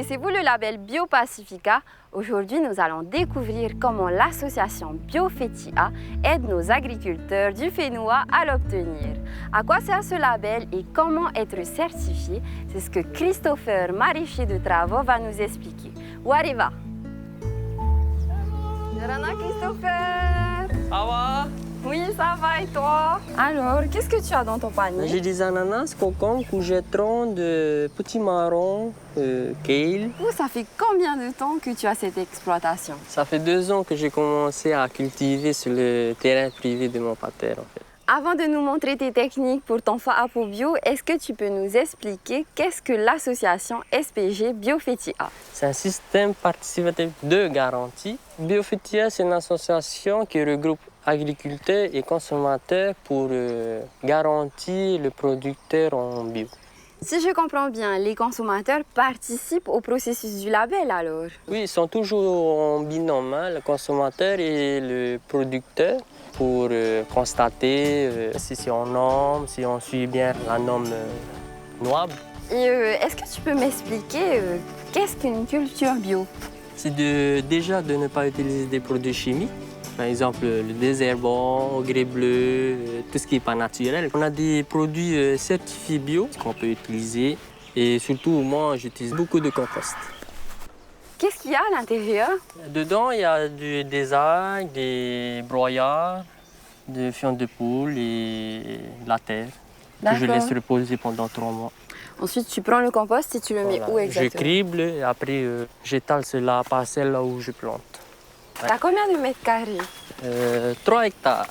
Connaissez-vous le label BioPacifica? Aujourd'hui, nous allons découvrir comment l'association BioFetia aide nos agriculteurs du Fénois à l'obtenir. À quoi sert ce label et comment être certifié? C'est ce que Christopher, maraîcher de travaux, va nous expliquer. Où arriva? Yarana, Christopher! Ça va? Oui, ça va et toi? Alors, qu'est-ce que tu as dans ton panier? J'ai des ananas, concombres, courgettes rondes, petits marrons, kale. Ça fait combien de temps que tu as cette exploitation? Ça fait 2 ans que j'ai commencé à cultiver sur le terrain privé de mon père en fait. Avant de nous montrer tes techniques pour ton Faapo Bio, est-ce que tu peux nous expliquer qu'est-ce que l'association SPG BioFetia? C'est un système participatif de garantie. BioFetia, c'est une association qui regroupe agriculteurs et consommateurs pour garantir le producteur en bio. Si je comprends bien, les consommateurs participent au processus du label alors? Oui, ils sont toujours en binôme, le consommateur et le producteur, pour constater si c'est en norme, si on suit bien la norme NOAB. Et est-ce que tu peux m'expliquer qu'est-ce qu'une culture bio? C'est déjà de ne pas utiliser des produits chimiques. Par exemple, le désherbant, engrais bleu, tout ce qui n'est pas naturel. On a des produits certifiés bio qu'on peut utiliser. Et surtout, moi, j'utilise beaucoup de compost. Qu'est-ce qu'il y a à l'intérieur? Dedans, il y a des algues, des broyats, des fientes de poule et de la terre que je laisse reposer pendant 3 mois. Ensuite, tu prends le compost et tu le mets où exactement? Je crible et après, j'étale sur la parcelle là où je plante. T'as combien de mètres carrés? 3 hectares.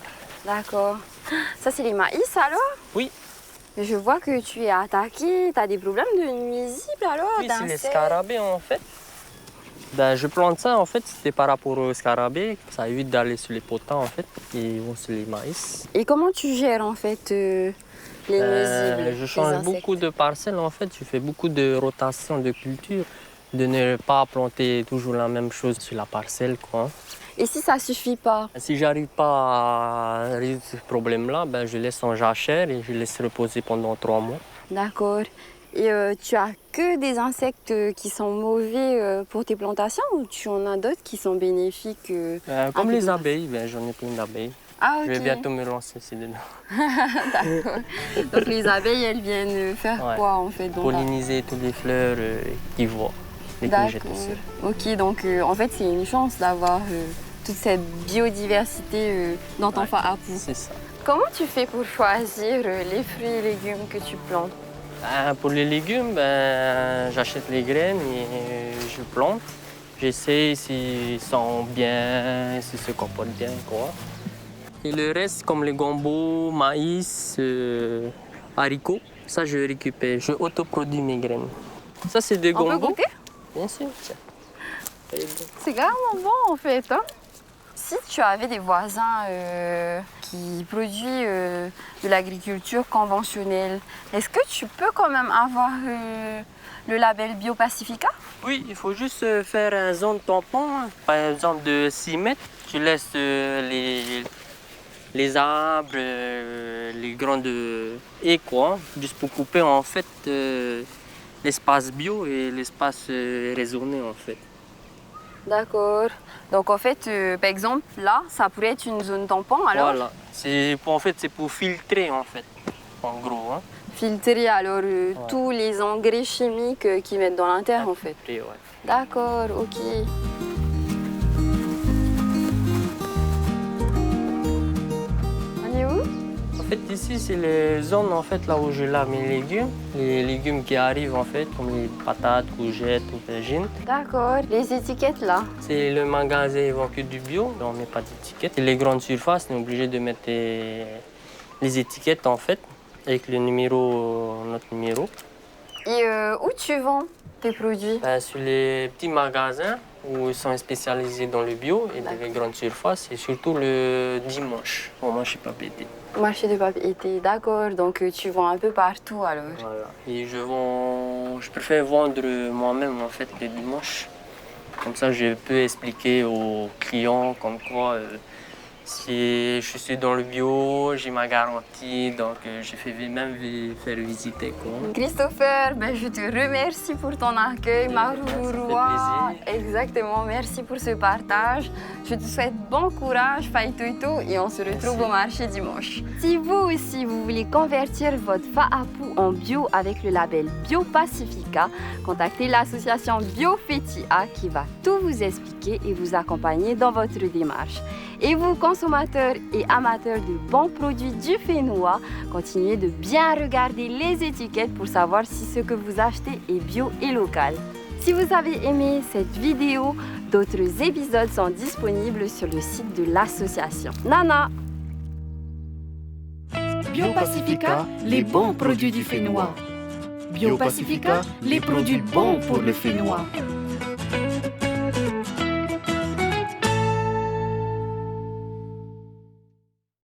D'accord. Ça, c'est les maïs alors? Oui. Je vois que tu es attaqué. T'as des problèmes de nuisibles alors? Oui, c'est les scarabées en fait. Ben, je plante ça en fait, c'était par rapport aux scarabées. Ça évite d'aller sur les potins en fait et sur les maïs. Et comment tu gères en fait les nuisibles? Je change beaucoup de parcelles en fait. Je fais beaucoup de rotation de culture. De ne pas planter toujours la même chose sur la parcelle, quoi. Et si ça suffit pas? Si j'arrive pas à résoudre ce problème-là, ben, je laisse en jachère et je laisse reposer pendant 3 mois. D'accord. Et tu as que des insectes qui sont mauvais pour tes plantations ou tu en as d'autres qui sont bénéfiques? Comme les abeilles, ben, j'en ai plein d'abeilles. Ah, ok. Je vais bientôt me lancer dedans. D'accord. Donc les abeilles, elles viennent faire quoi en fait? Polliniser toutes les fleurs qu'ils voient. D'accord. Ok, donc en fait c'est une chance d'avoir toute cette biodiversité dans ton Faapo. C'est ça. Comment tu fais pour choisir les fruits et légumes que tu plantes? Pour les légumes, j'achète les graines et je plante. J'essaie s'ils sont bien, s'ils se comportent bien, quoi. Et le reste, comme les gambos, maïs, haricots, ça je récupère. Je autoproduis mes graines. Ça c'est des gambos. On peut goûter? Bien sûr. C'est carrément bon en fait. Hein? Si tu avais des voisins qui produisent de l'agriculture conventionnelle, est-ce que tu peux quand même avoir le label BioPacifica? Oui, il faut juste faire une zone tampon, par exemple de 6 mètres. Tu laisses les arbres, les grandes haies, quoi, juste pour couper en fait l'espace bio et l'espace raisonné en fait. D'accord. Donc en fait, par exemple, là, ça pourrait être une zone tampon alors? Voilà. C'est pour filtrer en fait, en gros. Hein. Filtrer alors tous les engrais chimiques qu'ils mettent dans la terre en fait? Ouais. D'accord, ok. On est où? En fait, ici, c'est les zones en fait, là où je lave mes légumes. Les légumes qui arrivent en fait, comme les patates, courgettes, aubergines. D'accord. Les étiquettes là? C'est le magasin évacué du bio, on ne met pas d'étiquette. Les grandes surfaces, on est obligé de mettre les étiquettes en fait, avec le numéro, notre numéro. Et où tu vends tes produits? Sur les petits magasins où ils sont spécialisés dans le bio et dans les grandes surfaces, et surtout le dimanche, au marché papier-été. Marché de papier-été, d'accord. Donc tu vends un peu partout alors? Voilà. Et je préfère vendre moi-même en fait le dimanche. Comme ça, je peux expliquer aux clients comme quoi Si je suis dans le bio, j'ai ma garantie, donc je fais même faire visiter. Quoi. Christopher, je te remercie pour ton accueil, Marouroua. Exactement, merci pour ce partage. Je te souhaite bon courage, Faitoito, et on se retrouve au marché dimanche. Si vous aussi, vous voulez convertir votre fa'apu en bio avec le label Bio Pacifica, contactez l'association Biofetia qui va tout vous expliquer et vous accompagner dans votre démarche. Et vous, consommateurs et amateurs de bons produits du Fénois, continuez de bien regarder les étiquettes pour savoir si ce que vous achetez est bio et local. Si vous avez aimé cette vidéo, d'autres épisodes sont disponibles sur le site de l'association. Nana! Bio Pacifica, les bons produits du Fénois. Bio Pacifica, les produits bons pour le Fénois.